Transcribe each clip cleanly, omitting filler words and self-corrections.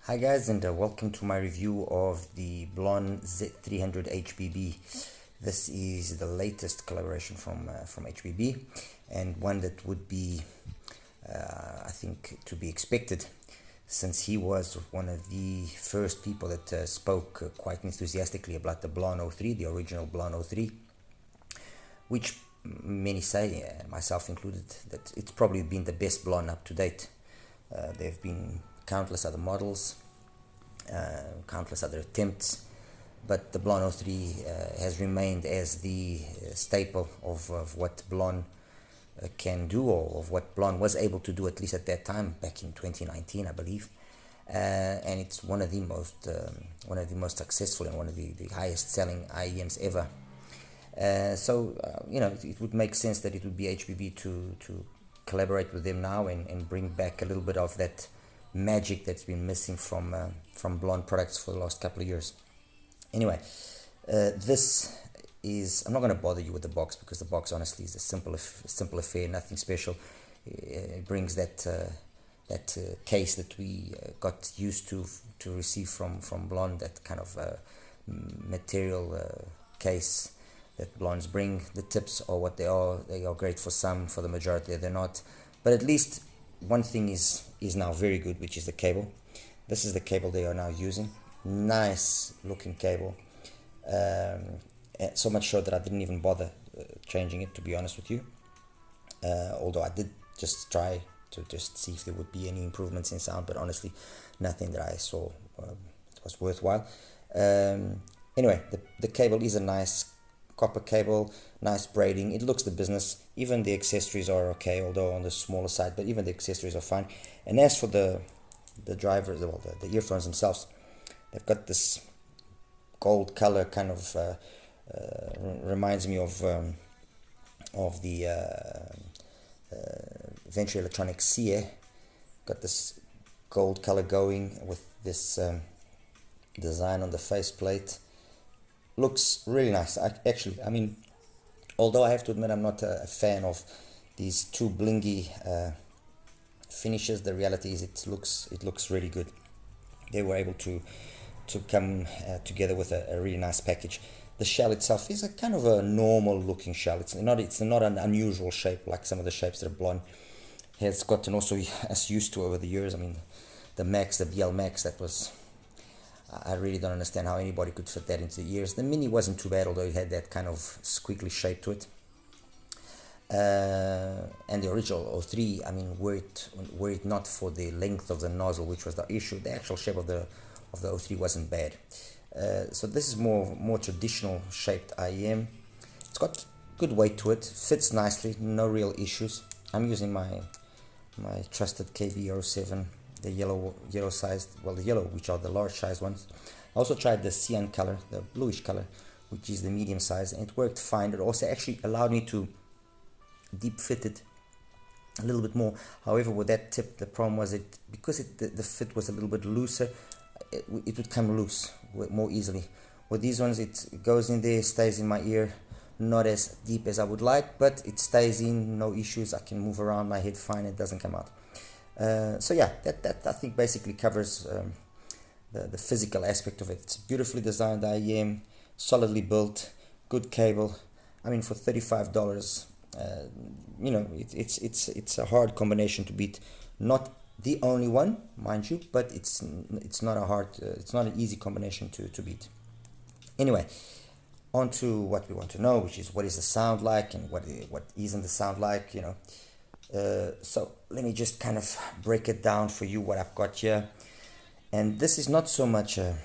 Hi guys, and welcome to my review of the BLON Z300 HBB. This is the latest collaboration from HBB, and one that would be, I think, to be expected, since he was one of the first people that spoke quite enthusiastically about the BLON 03, the original BLON 03, which many say, myself included, that it's probably been the best BLON up to date. There have been countless other models, countless other attempts, but the BLON 03 has remained as the staple of what BLON can do, or of what BLON was able to do, at least at that time, back in 2019, I believe. And it's one of the most successful and one of the highest selling IEMs ever. It would make sense that it would be HBB to collaborate with them now and bring back a little bit of that magic that's been missing from BLON products for the last couple of years. Anyway, this is, I'm not going to bother you with the box, because the box honestly is a simple affair, nothing special. It brings that case that we got used to receive from BLON, that kind of material case that BLONs bring. The tips are what they are. They are great for some, for the majority they're not. But at least one thing is now very good, which is the cable. This is the cable they are now using. Nice looking cable. So much so that I didn't even bother changing it, to be honest with you. Although I did just try to just see if there would be any improvements in sound, but honestly, nothing that I saw was worthwhile. Anyway, the cable is a nice copper cable, nice braiding. It looks the business. Even the accessories are okay, although on the smaller side, but even the accessories are fine. And as for the drivers, well, the earphones themselves, they've got this gold color, kind of reminds me of the Venture Electronics CE. Got this gold color going with this design on the faceplate. Looks really nice. I mean, although I have to admit I'm not a fan of these too blingy finishes, the reality is it looks really good. They were able to come together with a really nice package. The shell itself is a kind of a normal looking shell. It's not an unusual shape like some of the shapes that BLON has gotten also us used to over the years. I mean, the Max, the BL Max, that was, I really don't understand how anybody could fit that into the ears. The Mini wasn't too bad, although it had that kind of squiggly shape to it. And the original 03, I mean, were it not for the length of the nozzle, which was the issue, the actual shape of the 03 wasn't bad. So this is more traditional shaped IEM. It's got good weight to it, fits nicely, no real issues. I'm using my trusted KB07, the yellow sized, well, the yellow, which are the large size ones. I also tried the cyan color, the bluish color, which is the medium size, and it worked fine. It also actually allowed me to deep fit it a little bit more. However, with that tip, the problem was because the fit was a little bit looser, it would come loose more easily. With these ones, it goes in there, stays in my ear, not as deep as I would like, but it stays in, no issues. I can move around my head fine, it doesn't come out. So yeah, that I think basically covers the physical aspect of it. It's beautifully designed IEM, solidly built, good cable. I mean, for $35, it's a hard combination to beat. Not the only one, mind you, but it's not an easy combination to beat. Anyway, on to what we want to know, which is what is the sound like and what isn't the sound like, you know. So let me just kind of break it down for you, what I've got here. And this is not so much a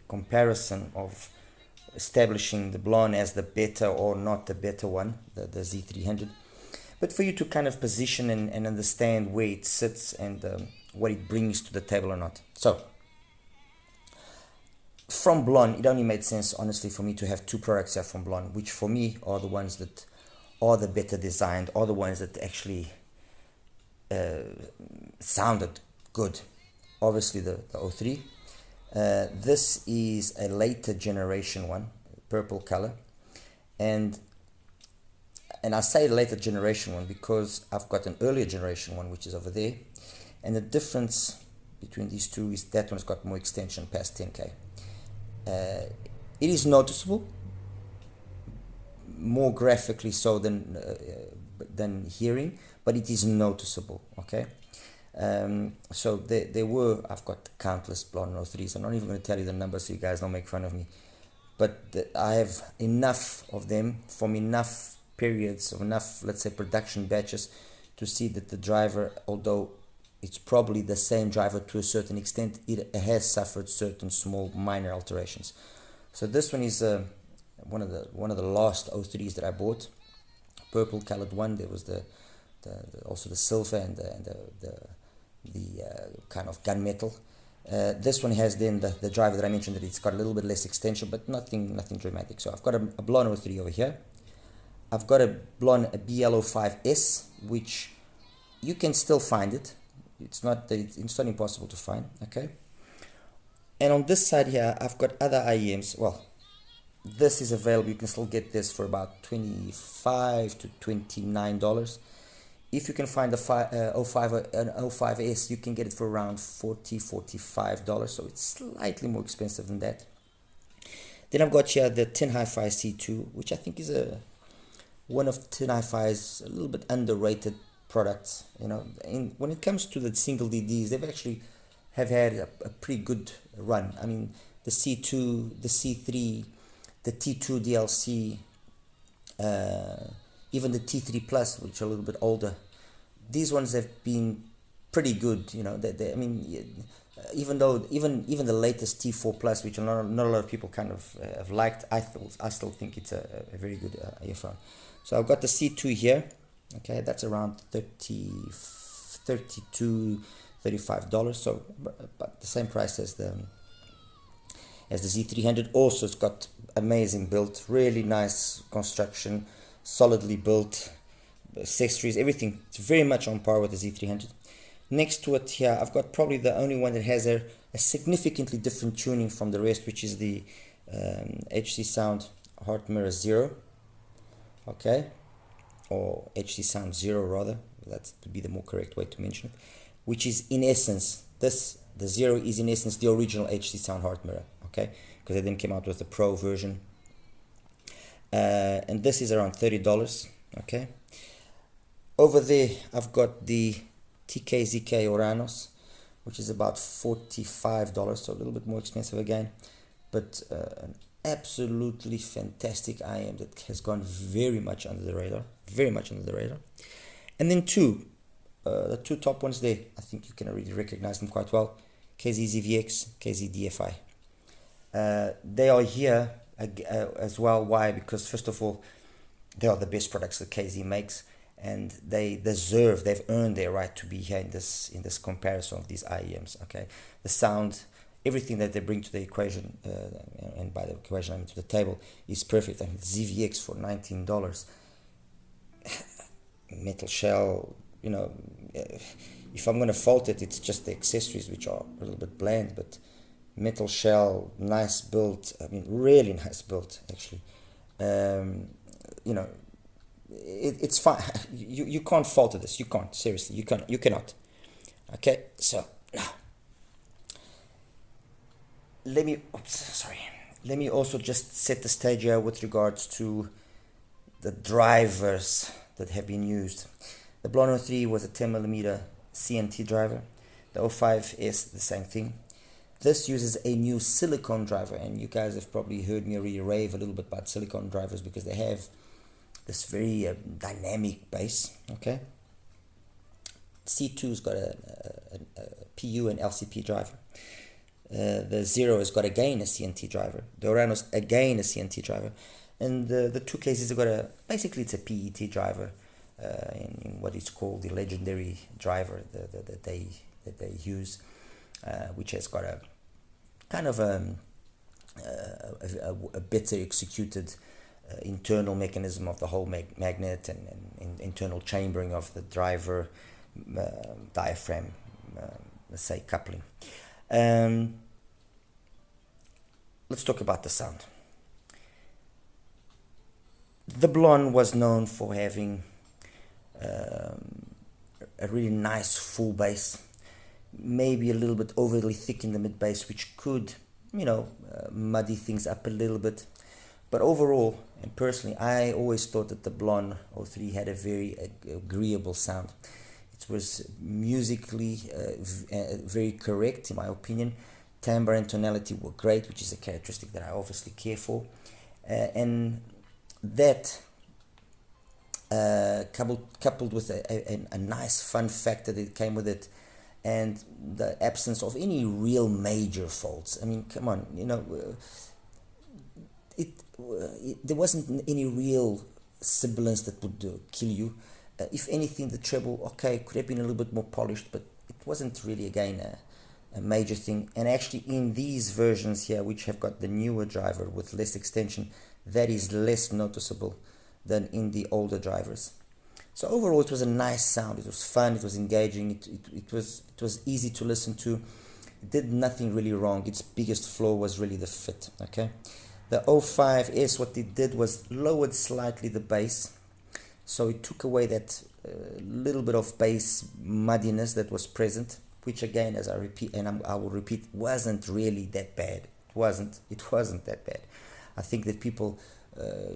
comparison of establishing the BLON as the better or not the better one, the Z300, but for you to kind of position and understand where it sits and what it brings to the table or not. So from BLON, it only made sense, honestly, for me to have two products here from BLON, which for me are the ones that are the better designed, are the ones that actually sounded good. Obviously the 03. This is a later generation one, purple color, and I say later generation one because I've got an earlier generation one, which is over there, and the difference between these two is that one's got more extension past 10k. It is noticeable, more graphically so than hearing, but it is noticeable. Okay. So there were, I've got countless BLON 03s. I'm not even going to tell you the numbers so you guys don't make fun of me, but I have enough of them from enough periods of enough, let's say, production batches to see that the driver, although it's probably the same driver to a certain extent, it has suffered certain small minor alterations. So this one is one of the last 03s that I bought, purple colored one. There was the also the silver and the kind of gunmetal. This one has then the driver that I mentioned, that it's got a little bit less extension, but nothing dramatic. So I've got a BLON 03 over here. I've got a BLON BL05S, which you can still find it. It's not impossible to find. Okay. And on this side here, I've got other IEMs. Well, this is available. You can still get this for about $25 to $29. If you can find a 05S, you can get it for around $40, $45. So it's slightly more expensive than that. Then I've got here the Tin Hi-Fi C2, which I think is one of Tin Hi-Fi's a little bit underrated products. You know, when it comes to the single DDs, they've actually have had a pretty good run. I mean, the C2, the C3, the T2 DLC, even the T3 Plus, which are a little bit older, these ones have been pretty good. You know, I mean, even the latest T4 Plus, which not a lot of people kind of have liked, I still think it's a very good earphone. So I've got the C2 here. Okay, that's around $32, $35. So, but the same price as the Z300. Also, it's got amazing build, really nice construction, solidly built, accessories, everything. It's very much on par with the Z300. Next to it here, I've got probably the only one that has a significantly different tuning from the rest, which is the HC Sound Heart Mirror Zero. Okay, or HC Sound Zero rather. That would be the more correct way to mention it. Which is in essence, the Zero is in essence the original HC Sound Heart Mirror. Okay, because they then came out with the Pro version. And this is around $30. Okay. Over there, I've got the TKZK Oranos, which is about $45, so a little bit more expensive again, but an absolutely fantastic IM that has gone very much under the radar, And then the two top ones there, I think you can already recognize them quite well, KZ-ZVX, KZ-DFI. They are here as well. Why? Because first of all, they are the best products that KZ makes, and they've earned their right to be here in this comparison of these IEMs. Okay, the sound, everything that they bring to the equation, and by the equation I mean to the table, is perfect. I mean, ZVX for $19, metal shell. You know, if I'm gonna fault it, it's just the accessories, which are a little bit bland, but metal shell, nice build. I mean, really nice build actually. You know, it's fine. You can't fault this. You can't, seriously. You cannot. Okay, so now let me also just set the stage here with regards to the drivers that have been used. The BLON 03 was a 10mm CNT driver. The 05S, the same thing. This uses a new silicone driver, and you guys have probably heard me rave a little bit about silicone drivers because they have this very dynamic bass. Okay. C2's got a PU and LCP driver. The Zero has got again a CNT driver. The Oranos again a CNT driver, and the two cases have got basically it's a PET driver in what is called the legendary driver that they use, which has got a kind of a better executed internal mechanism of the whole magnet and internal chambering of the driver diaphragm, let's say coupling. Let's talk about the sound. The BLON was known for having a really nice full bass. maybe a little bit overly thick in the mid bass, which could, muddy things up a little bit. But overall, and personally, I always thought that the BLON 03 had a very agreeable sound. It was musically very correct, in my opinion. Timbre and tonality were great, which is a characteristic that I obviously care for. And that, coupled with a nice fun factor that came with it, and the absence of any real major faults. I mean, come on, there wasn't any real sibilance that would kill you. If anything, the treble, okay, could have been a little bit more polished, but it wasn't really, again, a major thing. And actually, in these versions here, which have got the newer driver with less extension, that is less noticeable than in the older drivers. So overall, it was a nice sound. It was fun. It was engaging. It was easy to listen to. It did nothing really wrong. Its biggest flaw was really the fit. Okay, the 05S, what it did was lowered slightly the bass, so it took away that little bit of bass muddiness that was present, which again, as I repeat, and I will repeat, wasn't really that bad. It wasn't that bad. I think that people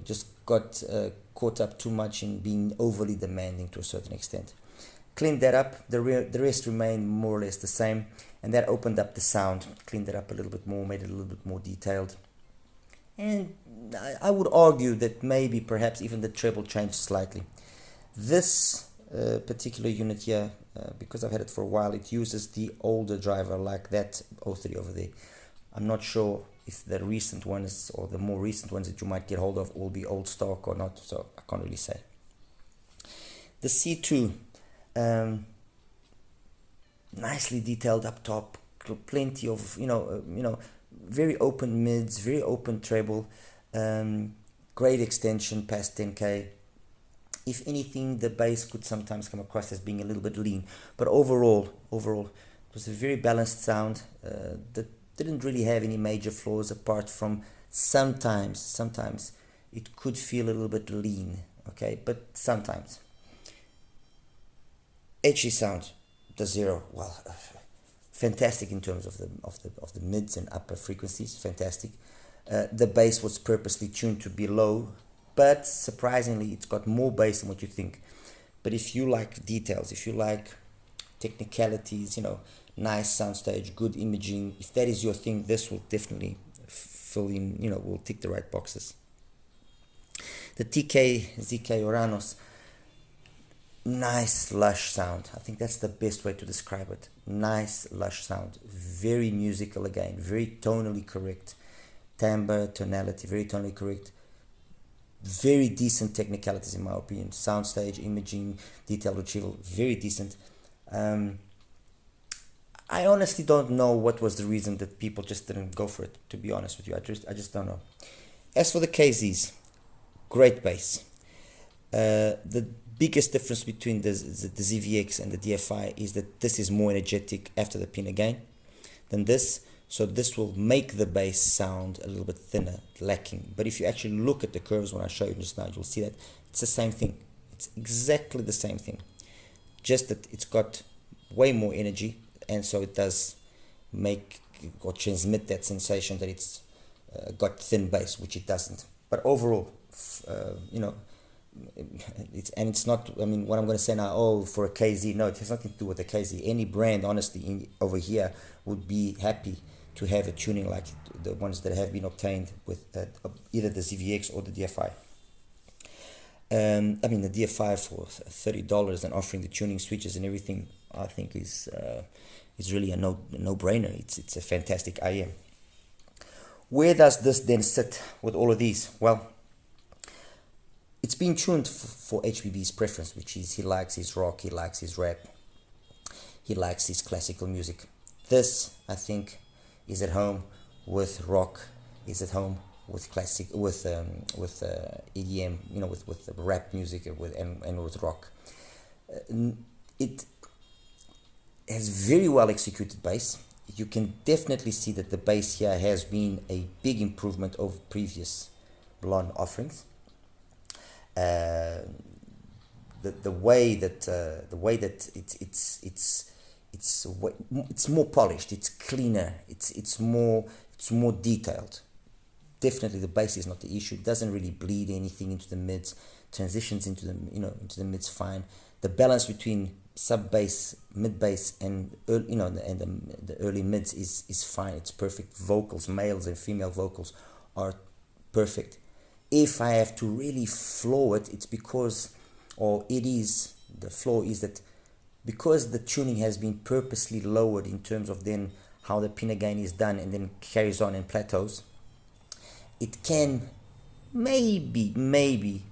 just got caught up too much in being overly demanding to a certain extent. Cleaned that up. The rest remained more or less the same, and that opened up the sound, cleaned it up a little bit more, made it a little bit more detailed. And I would argue that maybe perhaps even the treble changed slightly. This particular unit here, because I've had it for a while, it uses the older driver like that 03 over there. I'm not sure if the recent ones or the more recent ones that you might get hold of will be old stock or not, so I can't really say. The C2, nicely detailed up top, plenty of very open mids, very open treble, great extension past 10k. If anything, the bass could sometimes come across as being a little bit lean, but overall it was a very balanced sound that didn't really have any major flaws, apart from sometimes it could feel a little bit lean, okay, but sometimes. Edgy sound, the zero, well, fantastic in terms of the mids and upper frequencies, fantastic. The bass was purposely tuned to be low, but surprisingly it's got more bass than what you think. But if you like details, if you like technicalities, nice soundstage, good imaging, if that is your thing, this will definitely fill in, will tick the right boxes. The ZK Oranos, nice lush sound. I think that's the best way to describe it. Nice lush sound, very musical again, very tonally correct. Timbre, tonality, very tonally correct. Very decent technicalities in my opinion. Soundstage, imaging, detail retrieval, very decent. I honestly don't know what was the reason that people just didn't go for it, to be honest with you. I just don't know. As for the KZs, great bass. The biggest difference between the ZVX and the DFI is that this is more energetic after the pin again than this. So this will make the bass sound a little bit thinner, lacking. But if you actually look at the curves when I show you just now, you'll see that it's the same thing. It's exactly the same thing. Just that it's got way more energy, and so it does make or transmit that sensation that it's got thin bass, which it doesn't. But overall, it's not, I mean, what I'm going to say now, for a KZ, no, it has nothing to do with a KZ. Any brand, honestly, over here would be happy to have a tuning like the ones that have been obtained with either the ZVX or the DFI. I mean, the DFI for $30 and offering the tuning switches and everything, I think is really a no-brainer. It's a fantastic IM. Where does this then sit with all of these? Well, it's been tuned for HBB's preference, which is he likes his rock, he likes his rap, he likes his classical music. This, I think, is at home with rock, is at home with classic, with EDM, with rap music and with rock. It has very well executed bass. You can definitely see that the bass here has been a big improvement over previous BLON offerings. The way that it's more polished, it's cleaner, it's more detailed. Definitely the bass is not the issue. It doesn't really bleed anything into the mids, transitions into the mids fine. The balance between sub bass, mid bass, and the early mids is fine. It's perfect. Vocals, males and female vocals, are perfect. If I have to really flaw it, it's because, the flaw is that because the tuning has been purposely lowered in terms of then how the pinna gain is done and then carries on in plateaus, it can maybe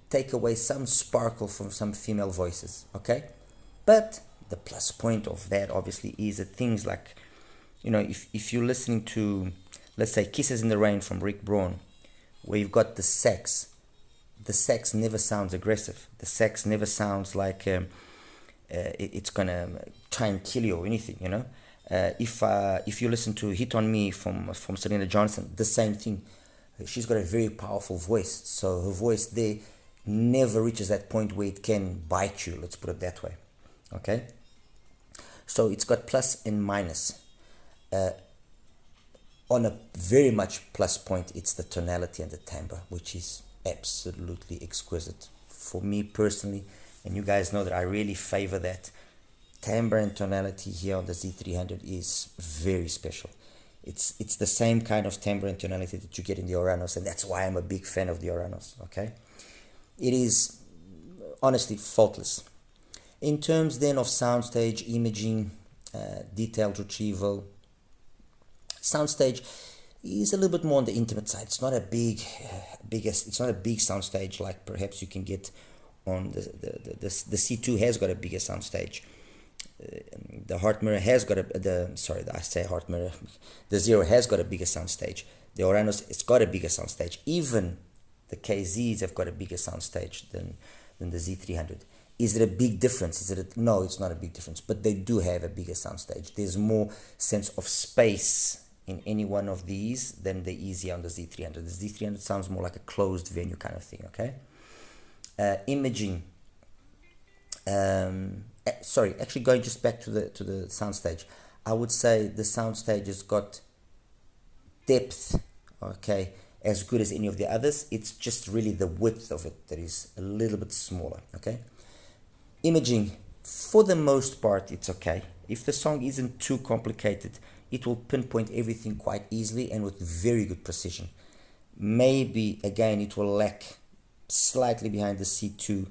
take away some sparkle from some female voices, okay? But the plus point of that obviously is that things like, if you're listening to, let's say, Kisses in the Rain from Rick Braun, where you've got the sax never sounds aggressive. The sax never sounds like it's gonna try and kill you or anything, If you listen to Hit on Me from Selena Johnson, the same thing. She's got a very powerful voice, so her voice there never reaches that point where it can bite you, let's put it that way, okay? So it's got plus and minus. On a very much plus point, it's the tonality and the timbre, which is absolutely exquisite for me personally, and you guys know that I really favor that. Timbre and tonality here on the Z300 is very special. It's the same kind of timbre and tonality that you get in the Oranos, and that's why I'm a big fan of the Oranos, okay? It is honestly faultless. In terms then of soundstage, imaging, detailed retrieval, soundstage is a little bit more on the intimate side. It's not a it's not a big soundstage like perhaps you can get on the C2 has got a bigger soundstage. The Heart Mirror has got the Zero has got a bigger soundstage. The Oranos, it's got a bigger soundstage. Even the KZs have got a bigger soundstage than the Z300. Is it a big difference? No, it's not a big difference, but they do have a bigger soundstage. There's more sense of space in any one of these than there is here on the Z300. The Z300 sounds more like a closed venue kind of thing, okay? Imaging. Actually going just back to the soundstage, I would say the soundstage has got depth, okay, as good as any of the others. It's just really the width of it that is a little bit smaller, okay? Imaging, for the most part, it's okay. If the song isn't too complicated, it will pinpoint everything quite easily and with very good precision. Maybe, again, it will lack slightly behind the C2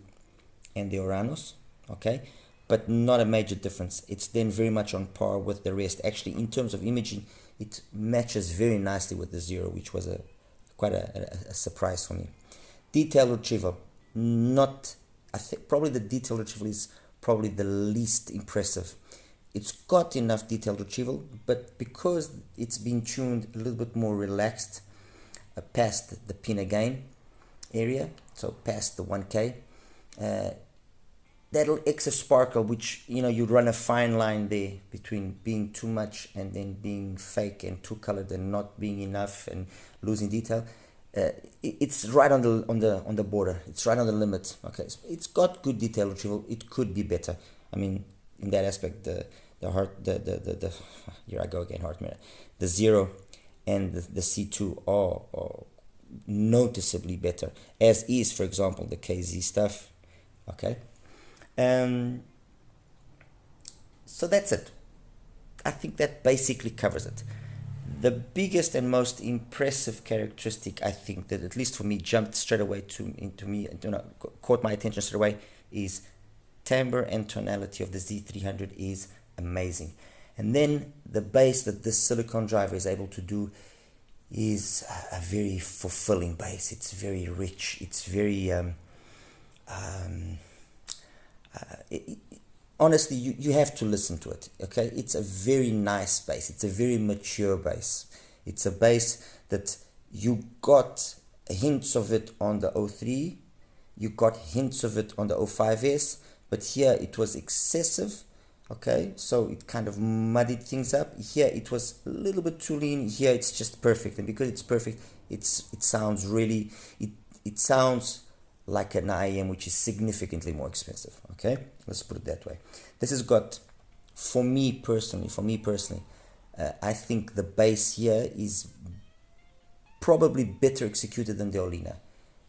and the Oranos, okay? But not a major difference. It's then very much on par with the rest. Actually, in terms of imaging, it matches very nicely with the Zero, which was quite a surprise for me. Detail retrieval, I think probably the detail retrieval is probably the least impressive. It's got enough detail retrieval, but because it's been tuned a little bit more relaxed, past the pinna gain area, so past the 1K, that little extra sparkle, which you run a fine line there between being too much and then being fake and too colored and not being enough and losing detail. It's right on the border. It's right on the limit. Okay, so it's got good detail retrieval. It could be better. I mean, in that aspect, the here I go again, Heart Mirror. The Zero and the C2 are noticeably better, as is, for example, the KZ stuff. Okay. So that's it. I think that basically covers it. The biggest and most impressive characteristic, I think, that at least for me jumped straight away caught my attention straight away, is timbre and tonality of the Z300 is amazing. And then the bass that this silicone driver is able to do is a very fulfilling bass. It's very rich. It's very honestly, you have to listen to it, okay? It's a very nice bass. It's a very mature bass. It's a bass that you got hints of it on the 03, you got hints of it on the 05S, but here it was excessive, okay? So it kind of muddied things up. Here it was a little bit too lean. Here it's just perfect, and because it's perfect, it sounds really, it sounds like an IEM, which is significantly more expensive, okay? Let's put it that way. This has got for me personally, I think the bass here is probably better executed than the Olina.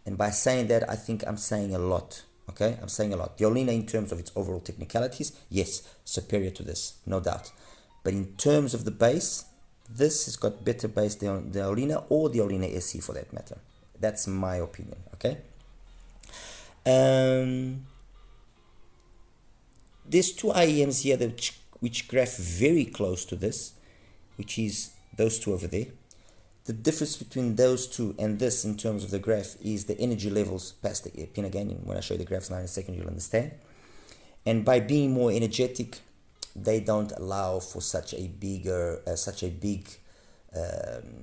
And by saying that, I think I'm saying a lot. Okay, I'm saying a lot. The Olina, in terms of its overall technicalities, yes, superior to this, no doubt. But in terms of the bass, this has got better bass than the Olina, or the Olina SE for that matter. That's my opinion. Okay. There's two IEMs here which graph very close to this, which is those two over there. The difference between those two and this in terms of the graph is the energy levels past the pin again. When I show you the graphs now in a second, you'll understand. And by being more energetic, they don't allow for such a big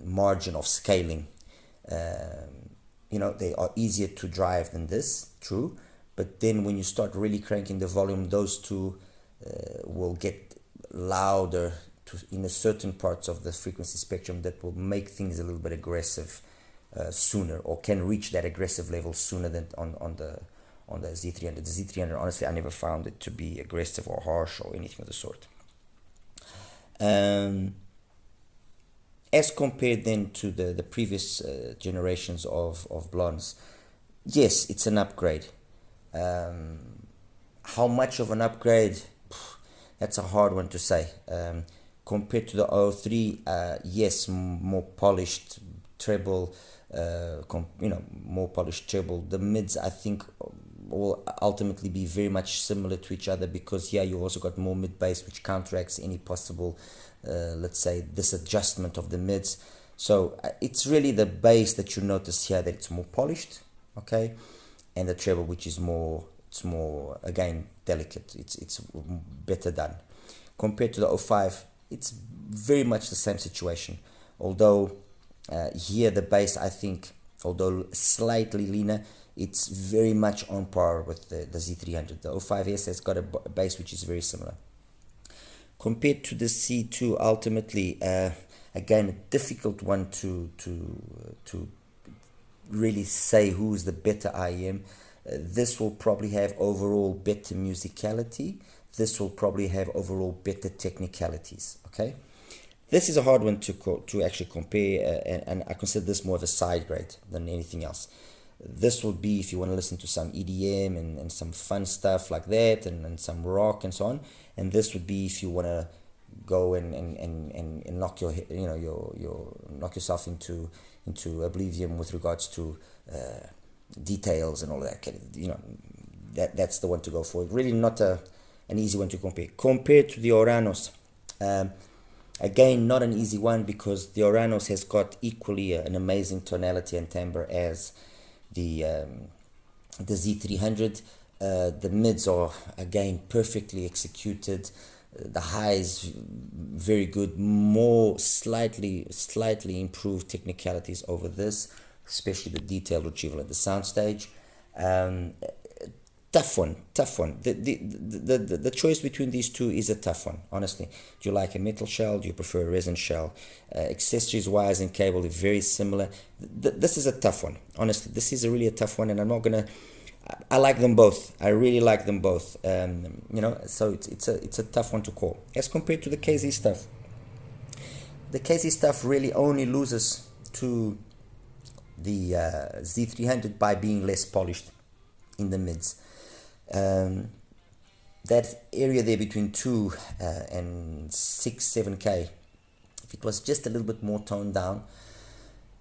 margin of scaling. They are easier to drive than this, true. But then when you start really cranking the volume, those two will get louder in a certain parts of the frequency spectrum that will make things a little bit aggressive sooner, or can reach that aggressive level sooner than on the Z300. The Z300, honestly, I never found it to be aggressive or harsh or anything of the sort. As compared then to the previous generations of BLONs, yes, it's an upgrade. How much of an upgrade? That's a hard one to say. Compared to the 03, yes, more polished treble, more polished treble. The mids, I think, will ultimately be very much similar to each other, because here you've also got more mid bass, which counteracts any possible, let's say, disadjustment of the mids. So it's really the bass that you notice here that it's more polished, okay, and the treble, which is it's more again delicate. It's better done. Compared to the 05, it's very much the same situation, although here the bass, I think, although slightly leaner, it's very much on par with the Z300. The 05S has got a bass which is very similar. Compared to the C2, ultimately, again, a difficult one to really say who's the better IEM. This will probably have overall better musicality. This will probably have overall better technicalities. Okay, this is a hard one to actually compare, and I consider this more of a side grade than anything else. This will be if you want to listen to some EDM and some fun stuff like that, and some rock and so on. And this would be if you want to go and knock knock yourself into oblivion with regards to details and all that kind of, that's the one to go for. Really not an easy one to compare. Compared to the Oranos, again, not an easy one, because the Oranos has got equally an amazing tonality and timbre as the Z300. The mids are again perfectly executed. The highs very good. More slightly improved technicalities over this, especially the detailed retrieval at the soundstage. Tough one. The choice between these two is a tough one, honestly. Do you like a metal shell? Do you prefer a resin shell? Accessories, wires, and cable are very similar. This is a tough one, honestly. This is really a tough one, and I'm not gonna. I like them both. I really like them both. So it's a tough one to call. As compared to the KZ stuff, the KZ stuff really only loses to the Z300 by being less polished in the mids. That area there between 2 and 6-7K, if it was just a little bit more toned down,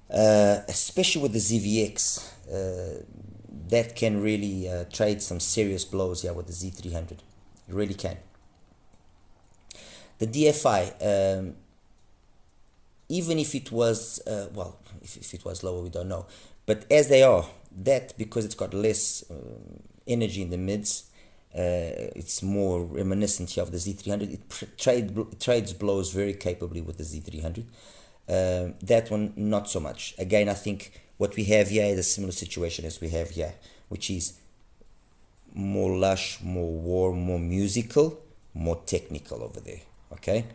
especially with the ZVX, that can really trade some serious blows here with the Z300. It really can. The DFI, even if it was, if it was lower, we don't know. But as they are, that, because it's got less energy in the mids, it's more reminiscent here of the Z300. It trades blows very capably with the Z300. That one, not so much. Again, I think what we have here is a similar situation as we have here, which is more lush, more warm, more musical, more technical over there. Okay,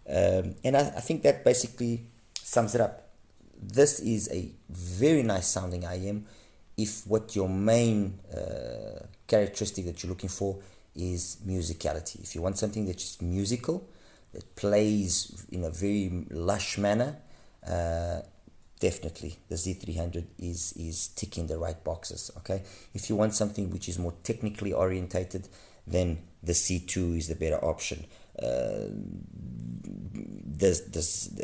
and I think that basically sums it up. This is a very nice sounding IEM if what your main characteristic that you're looking for is musicality. If you want something that's just musical, that plays in a very lush manner, definitely the Z300 is ticking the right boxes. Okay, if you want something which is more technically orientated, then the C2 is the better option. The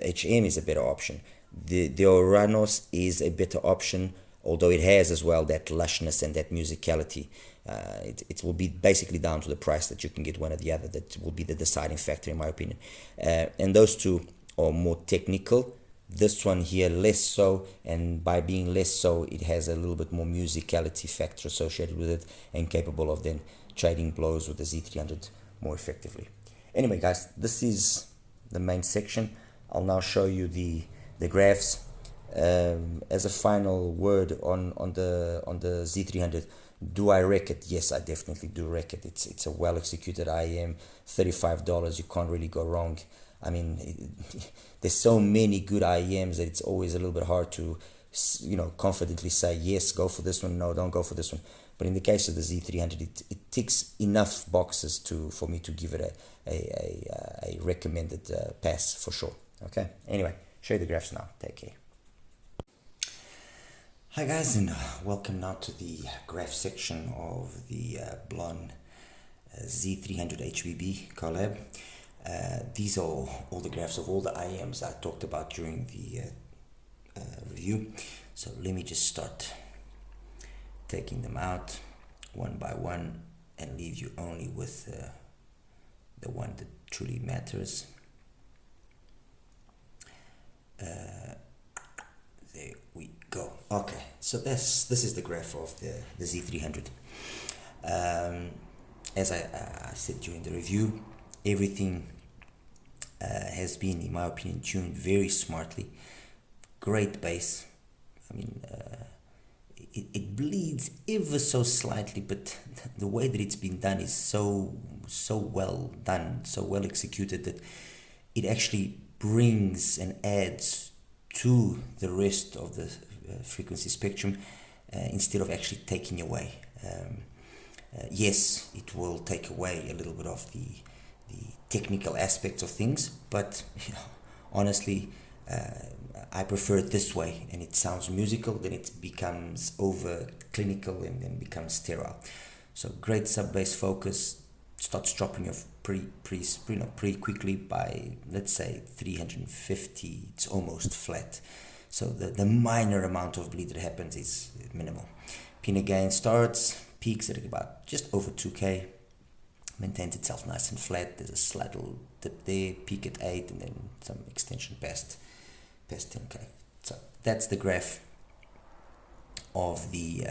HM is a better option. The Oranos is a better option, although it has as well that lushness and that musicality. It will be basically down to the price that you can get one or the other. That will be the deciding factor, in my opinion. And those two are more technical. This one here less so, and by being less so, it has a little bit more musicality factor associated with it, and capable of then trading blows with the Z300 more effectively. Anyway, guys, this is the main section. I'll now show you the graphs. As a final word on the Z300, do I wreck it? Yes, I definitely do wreck it. It's a well executed IEM, $35. You can't really go wrong. I mean, there's so many good IEMs that it's always a little bit hard to, confidently say, yes, go for this one, no, don't go for this one. But in the case of the Z300, it ticks enough boxes for me to give it a recommended pass for sure. Okay, anyway, show you the graphs now. Take care. Hi guys, and welcome now to the graph section of the BLON Z300 HBB collab. These are all the graphs of all the IEMs I talked about during the review. So let me just start taking them out one by one and leave you only with the one that truly matters. There we go. Okay, so this is the graph of the Z300. As I said during the review, everything has been, in my opinion, tuned very smartly. Great base. I mean, it bleeds ever so slightly, but the way that it's been done is so well done, so well executed, that it actually brings and adds to the rest of the frequency spectrum instead of actually taking away. Yes, it will take away a little bit of the technical aspects of things, but honestly, I prefer it this way, and it sounds musical, then it becomes over clinical and then becomes sterile. So great sub-bass focus, starts dropping off pretty quickly. By, let's say, 350, it's almost flat. So the minor amount of bleed that happens is minimal. Pin again starts, peaks at about just over 2K, maintains itself nice and flat. There's a slight little dip there, peak at 8, and then some extension past 10K. So that's the graph of the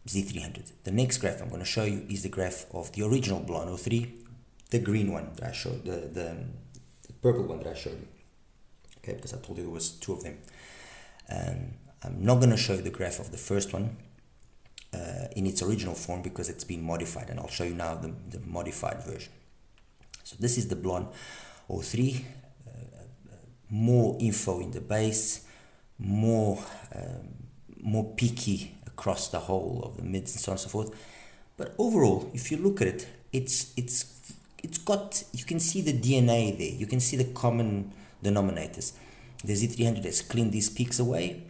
Z300. The next graph I'm going to show you is the graph of the original BLON 03, the green one that I showed, the purple one that I showed you. Okay, because I told you there was two of them. I'm not going to show you the graph of the first one in its original form because it's been modified, and I'll show you now the modified version. So this is the BLON 03. More info in the base, more peaky across the whole of the mids and so on and so forth. But overall, if you look at it, it's got, you can see the DNA there. You can see the common denominators. The Z300 has cleaned these peaks away.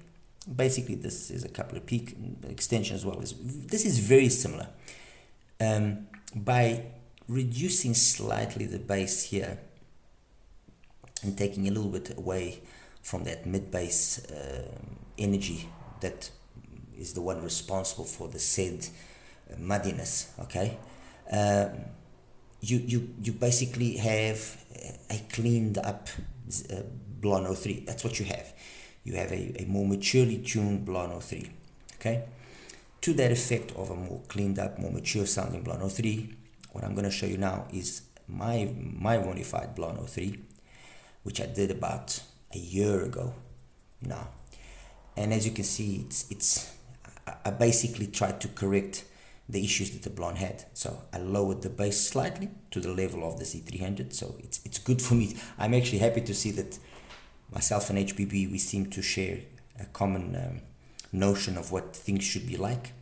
Basically, this is a couple of peak extension as well. This is very similar. By reducing slightly the base here and taking a little bit away from that mid-bass energy that is the one responsible for the said muddiness, okay? You basically have a cleaned up BLON 03. That's what you have. You have a more maturely tuned BLON 03, okay? To that effect of a more cleaned up, more mature sounding BLON 03, what I'm going to show you now is my modified BLON 03, which I did about a year ago now. And as you can see, I basically tried to correct the issues that the BLON had. So I lowered the bass slightly to the level of the Z300. So it's good for me. I'm actually happy to see that myself and HBB, we seem to share a common notion of what things should be like.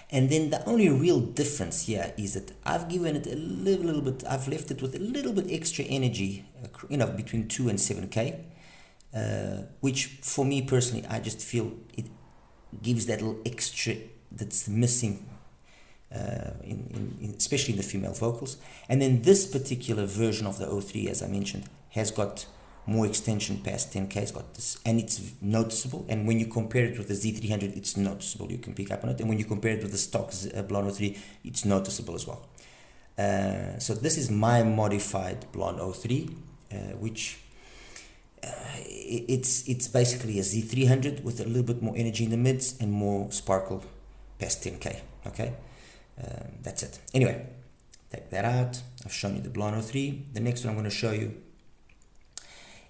And then the only real difference here is that I've given it a little bit, I've left it with a little bit extra energy, between 2 and 7K, which for me personally, I just feel it gives that little extra that's missing, especially in the female vocals. And then this particular version of the 03, as I mentioned, has got more extension past 10K. It's got this, and it's noticeable. And when you compare it with the Z300, it's noticeable. You can pick up on it. And when you compare it with the stock BLON 03, it's noticeable as well. So this is my modified BLON 03, which it's basically a Z300 with a little bit more energy in the mids and more sparkle past 10K. Okay, that's it. Anyway, take that out. I've shown you the BLON 03. The next one I'm going to show you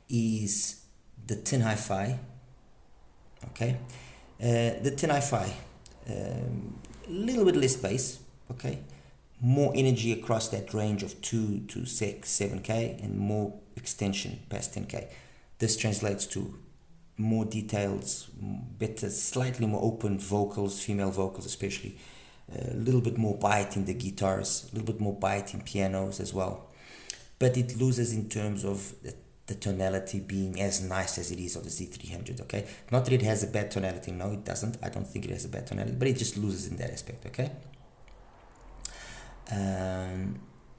is the tin hi-fi. Okay, the tin hi-fi, a little bit less bass. Okay, more energy across that range of 2 to 6, 7K, and more extension past 10K. This translates to more details, better, slightly more open vocals, female vocals especially, a little bit more bite in the guitars, a little bit more bite in pianos as well. But it loses in terms of the tonality being as nice as it is on the Z300, okay? Not that it has a bad tonality, no, it doesn't. I don't think it has a bad tonality, but it just loses in that aspect, okay?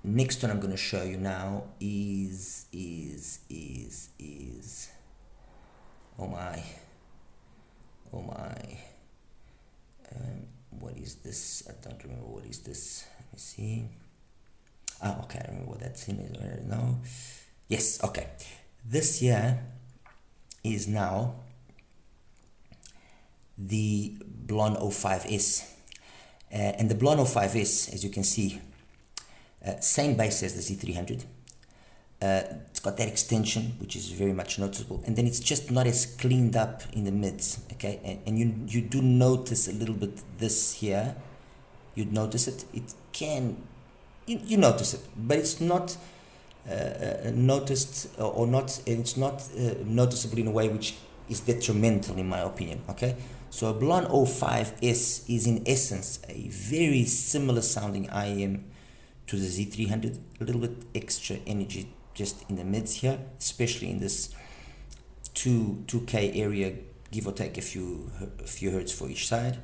Next one I'm going to show you now is oh my, what is this? I don't remember what is this. Let me see. Okay, I remember what that thing is right now. Yes, okay. This here is now the BLON 05S. And the BLON 05S, as you can see, same bass as the Z300. It's got that extension, which is very much noticeable. And then it's just not as cleaned up in the mids, okay? And you do notice a little bit this here. You'd notice it. It can, you notice it, but it's not noticed or not, it's not noticeable in a way which is detrimental in my opinion, okay? So a BLON 05S is in essence a very similar sounding IEM to the Z300, a little bit extra energy just in the mids here, especially in this 2K area, give or take a few hertz for each side,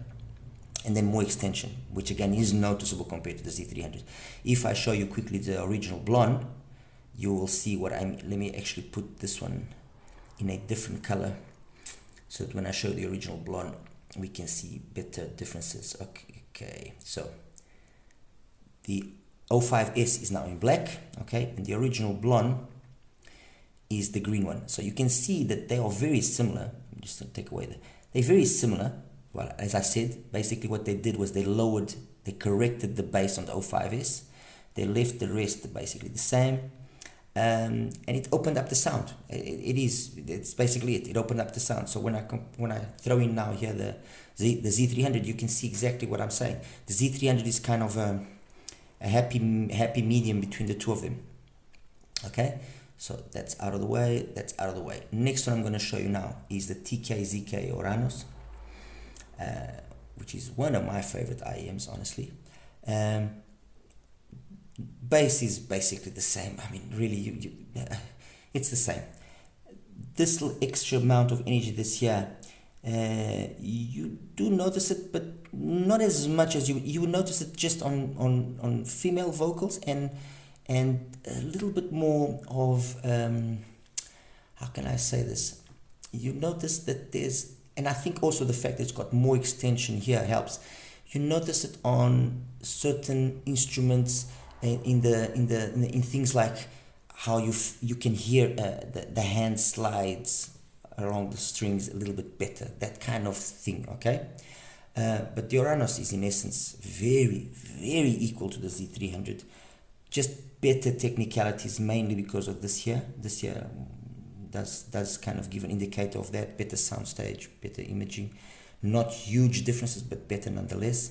and then more extension, which again is noticeable compared to the Z300. If I show you quickly the original BLON, you will see what I mean. Let me actually put this one in a different color so that when I show the original BLON, we can see better differences. Okay, so the 05S is now in black, okay, and the original BLON is the green one. So you can see that they are very similar. I'm just going to take away they're very similar. Well, as I said, basically what they did was they corrected the bass on the 05S. They left the rest basically the same. And it opened up the sound. It's basically it. It opened up the sound. So when I throw in now here the Z300, you can see exactly what I'm saying. The Z300 is kind of a happy medium between the two of them. Okay, so that's out of the way. That's out of the way. Next one I'm going to show you now is the TK-ZK Oranos, which is one of my favorite IEMs, honestly. Bass is basically the same. I mean, really, it's the same. This little extra amount of energy this year, you do notice it, but not as much as you would notice it just on female vocals, and a little bit more of how can I say this? You notice that there's, and I think also the fact that it's got more extension here helps. You notice it on certain instruments. In things like how you can hear the hand slides along the strings a little bit better, that kind of thing, okay? But the Oranos is in essence very, very equal to the Z300, just better technicalities, mainly because of this here. This here does kind of give an indicator of that, better soundstage, better imaging, not huge differences, but better nonetheless.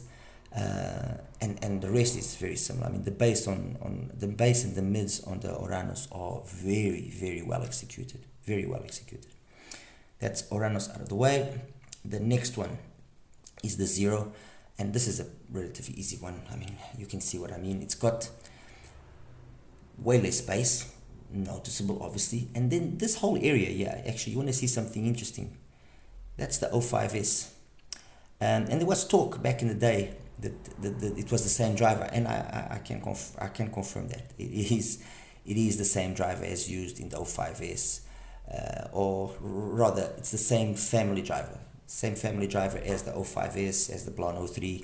And the rest is very similar. I mean, the bass on the bass and the mids on the Oranos are very, very well executed. Very well executed. That's Oranos out of the way. The next one is the Zero. And this is a relatively easy one. I mean, you can see what I mean. It's got way less bass, noticeable obviously. And then this whole area, yeah, actually you want to see something interesting. That's the 05S. And there was talk back in the day that it was the same driver, and I can confirm that it is the same driver as used in the 05S, or rather it's the same family driver as the 05S, as the BLON 03.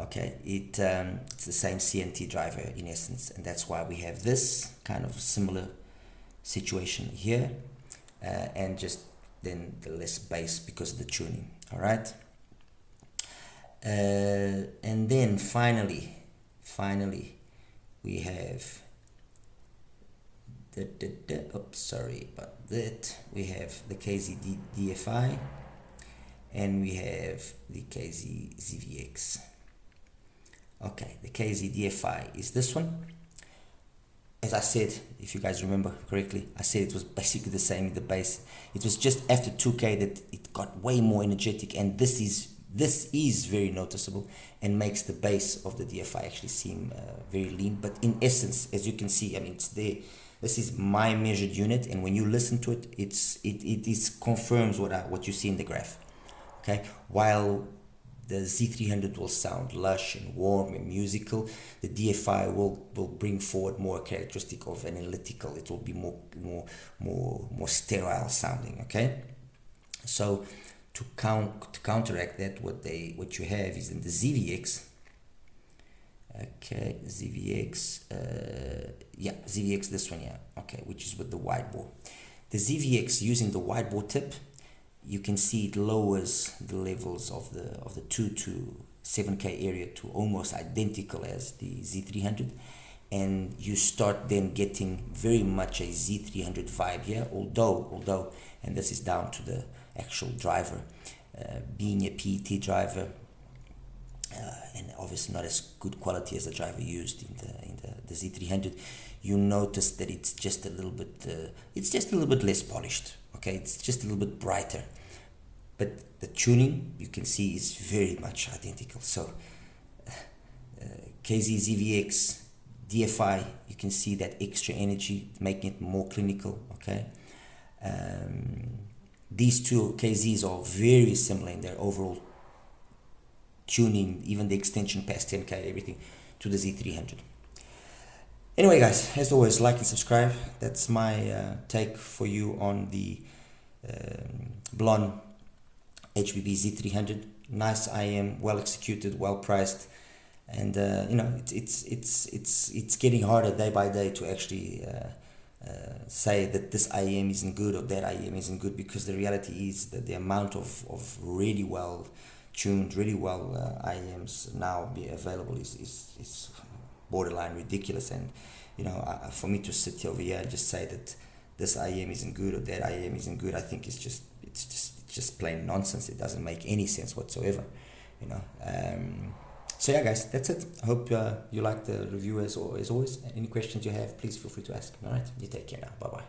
Okay, it's the same CNT driver in essence, and that's why we have this kind of similar situation here, and just then the less bass because of the tuning. All right. And then finally we have oops, sorry about that. We have the KZ DFI, and we have the KZ ZVX. Okay, the KZ DFI is this one. As I said, if you guys remember correctly, I said it was basically the same in the bass. It was just after 2K that it got way more energetic, and this is very noticeable and makes the bass of the DFI actually seem very lean. But in essence, as you can see, I mean, it's there. This is my measured unit, and when you listen to it, it confirms what you see in the graph. Okay, while the Z300 will sound lush and warm and musical, the DFI will bring forward more characteristic of analytical. It will be more sterile sounding. Okay, so to counteract that, what you have is in the ZVX. Okay, ZVX, ZVX, this one, yeah, okay, which is with the wide bore. The ZVX, using the wide bore tip, you can see it lowers the levels of the 2 to 7K area to almost identical as the Z300, and you start then getting very much a Z300 vibe here, although, and this is down to the actual driver, being a PET driver, and obviously not as good quality as the driver used in the Z300. You notice that it's just a little bit less polished. Okay, it's just a little bit brighter, but the tuning you can see is very much identical. So KZ ZVX DFI, you can see that extra energy, making it more clinical. Okay, these two KZs are very similar in their overall tuning, even the extension past 10K, everything, to the Z300. Anyway guys, as always, like and subscribe. That's my take for you on the BLON HBB Z300. Nice IM, well executed, well priced, and you know, it's getting harder day by day to actually say that this IM isn't good or that IM isn't good, because the reality is that the amount of really well tuned, really well IMs now be available is borderline ridiculous. And you know, for me to sit over here and just say that this IM isn't good or that IM isn't good, I think it's just plain nonsense. It doesn't make any sense whatsoever, you know. So yeah guys, that's it. I hope you like the review as always. Any questions you have, please feel free to ask. All right, you take care now. Bye bye.